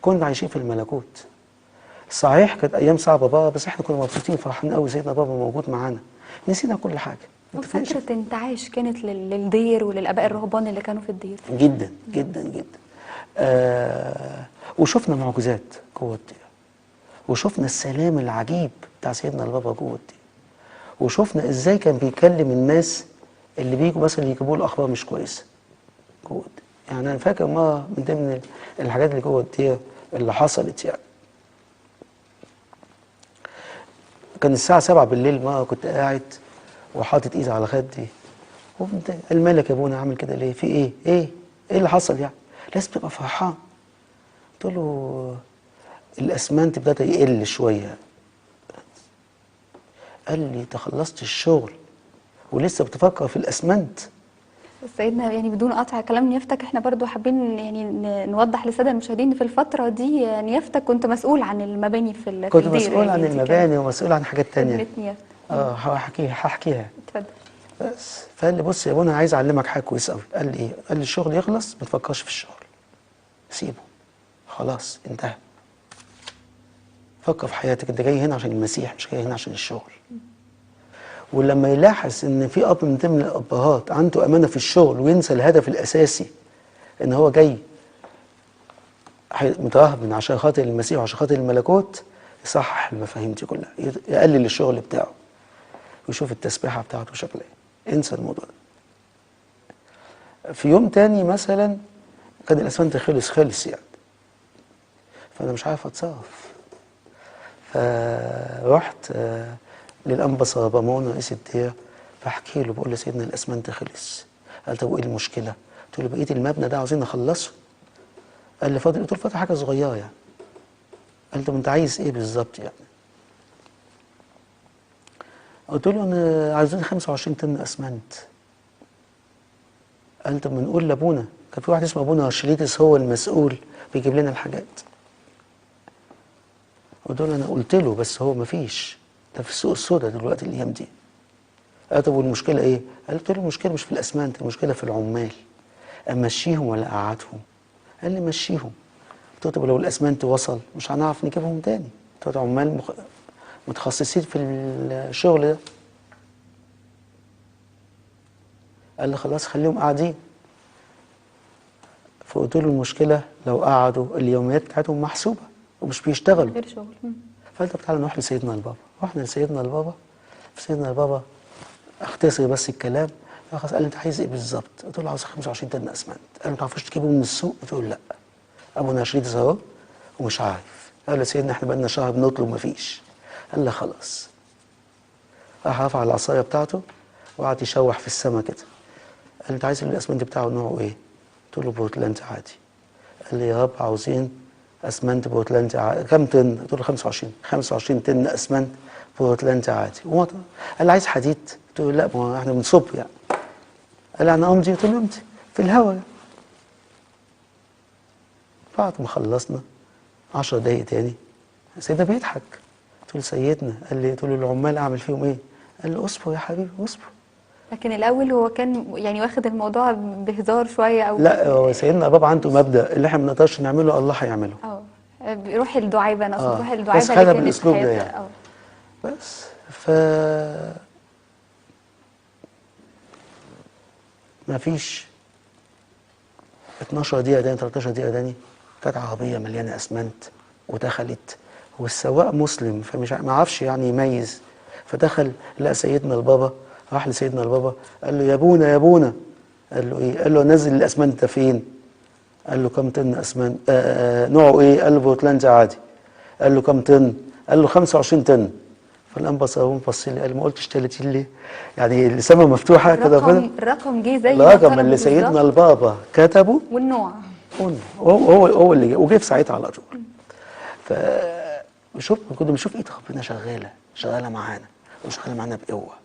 كنا عايشين في الملكوت. صحيح كانت ايام صعبه بقى، بس احنا كنا مبسوطين فرحانين قوي سيدنا بابا موجود معانا، نسينا كل حاجه. فترة انتعاش كانت للدير وللآباء الرهبان اللي كانوا في الدير. جدا جدا جدا. وشفنا معجزات جوه الدير، وشفنا السلام العجيب بتاع سيدنا البابا جوه الدير، وشفنا ازاي كان بيكلم الناس اللي بيجوا مثلا يجيبوا له اخبار مش كويسه جوه الدير. يعني انا فاكر مره من ضمن الحاجات اللي جوه الدير اللي حصلت، يعني كان الساعه 7 بالليل، مره كنت قاعد وحاطط ايدي على خدي، الملك يا ابونا عامل كده ليه؟ في ايه؟ ايه اللي حصل يعني؟ لازم تبقى فرحان. قلت له الاسمنت ابتدى يقل شويه. قال لي انت خلصت الشغل ولسه بتفكر في الاسمنت؟ سيدنا يعني بدون قطع كلام نيافتك، احنا برضو حابين يعني نوضح للساده المشاهدين ان في الفتره دي نيافتك كنت مسؤول عن المباني في كنت الدير. مسؤول يعني عن دي المباني ومسؤول عن حاجات تانية. خدمه نيافتك. هحكيها. اتفضل. بس فقال لي بص يا ابونا عايز اعلمك حاجه كويسه قوي. قال لي ايه؟ قال لي الشغل يخلص ما تفكرش في الشغل، سيبه خلاص انتهى، فكر في حياتك، انت جاي هنا عشان المسيح مش جاي هنا عشان الشغل. ولما يلاحظ ان في اب من ضمن الابهات عنده امانه في الشغل وينسى الهدف الاساسي ان هو جاي مترهبن عشان خاطر المسيح وعشان خاطر الملكوت، يصحح المفاهيم دي كلها، يقلل الشغل بتاعه ويشوف التسبيحه بتاعته شكلها ايه، انسى الموضوع ده. في يوم تاني مثلا كان الاسمنت خلص يعني، فانا مش عارف اتصرف، فرحت للانبا صربامون رئيس الدير، فاحكي له بقول له سيدنا الاسمنت خلص. قال طب وايه المشكله؟ قلت له بقيه المبنى ده عاوزين نخلصه. قال لي فاضل، قلت له فاضل حاجه صغيره يعني. قال له طب انت عايز ايه بالظبط يعني؟ قلت له انا عايزين 25 طن اسمنت. قال طب ما نقول لابونا، كان في واحد اسمه ابونا شليتس هو المسؤول بيجيب لنا الحاجات. قلت له انا قلت له بس هو ما فيش، ده في السوق السوداء دلوقتي الايام دي. قال طب والمشكله ايه؟ قلت له المشكله مش في الاسمنت، المشكله في العمال، امشيهم ولا اقعدهم؟ قال لي مشيهم. قلت له طب لو الاسمنت وصل مش هنعرف نجيبهم تاني، قلت له عمال متخصصين في الشغل ده. قال لي خلاص خليهم قاعدين. فقلت له المشكله لو قعدوا اليوميات بتاعتهم محسوبه ومش بيشتغلوا. غير شغل. فقال طب تعالى نروح لسيدنا البابا. رحنا لسيدنا البابا، سيدنا البابا اختصر بس الكلام. خلاص قال لي انت عايز ايه بالظبط؟ قلت له عاوز 25 طن اسمنت. قال ما تعرفوش تجيبه من السوق؟ قلت له لا، ابونا شريط اهو ومش عارف. قال له سيدنا احنا بقالنا شهر بنطلب مفيش. قال لي خلاص. راح رفع العصايه بتاعته وقعد يشوح في السما كده. قال لي انت عايز الاسمنت بتاعه نوعه ايه؟ قلت له بورتلاند عادي. قال لي يا رب عاوزين اسمنت بورتلاند عادي. كم طن؟ قلت له 25 طن اسمنت بورتلاند عادي. قال لي عايز حديد؟ قلت له لا، ما هو احنا بنصب يعني. قال لي انا امضي؟ قلت له امضي في الهواء. بعد ما خلصنا 10 دقايق تاني سيدنا بيضحك. قلت له سيدنا. قال لي، قلت له العمال اعمل فيهم ايه؟ قال لي اصبر يا حبيبي اصبر. لكن الاول هو كان يعني واخد الموضوع بهزار شويه او لا هو سيدنا بابا عنده مبدأ اللي احنا ما نقدرش نعمله الله هيعمله. روح الدعابه، انا اقصد روح بس الدعابه خدها اللي كانت في بالاسلوب ده حياه. يعني. بس ما فيش 12 دقيقة تاني 13 دقيقة تاني كانت عربية مليانة اسمنت ودخلت، والسواق مسلم فمش ما عرفش يعني يميز، فدخل لقى سيدنا البابا. راح لسيدنا البابا قال له يا ابونا يا ابونا. قال له ايه؟ قال له نزل الاسمنت ده فين؟ قال له كم طن اسمنت؟ نوعه ايه؟ قال له بورتلاند عادي. قال له كم طن؟ قال له 25 طن. فالانبا صابون بص لي قال ما قلتش 30 ليه؟ يعني السما مفتوحه كده. الرقم جه زي ما الرقم طلبوا اللي سيدنا بالظبط. البابا كتبه والنوع هو اللي جه، وجه في ساعتها على طول. كنا بنشوف ايد ربنا شغاله معانا وشغاله معانا بقوه.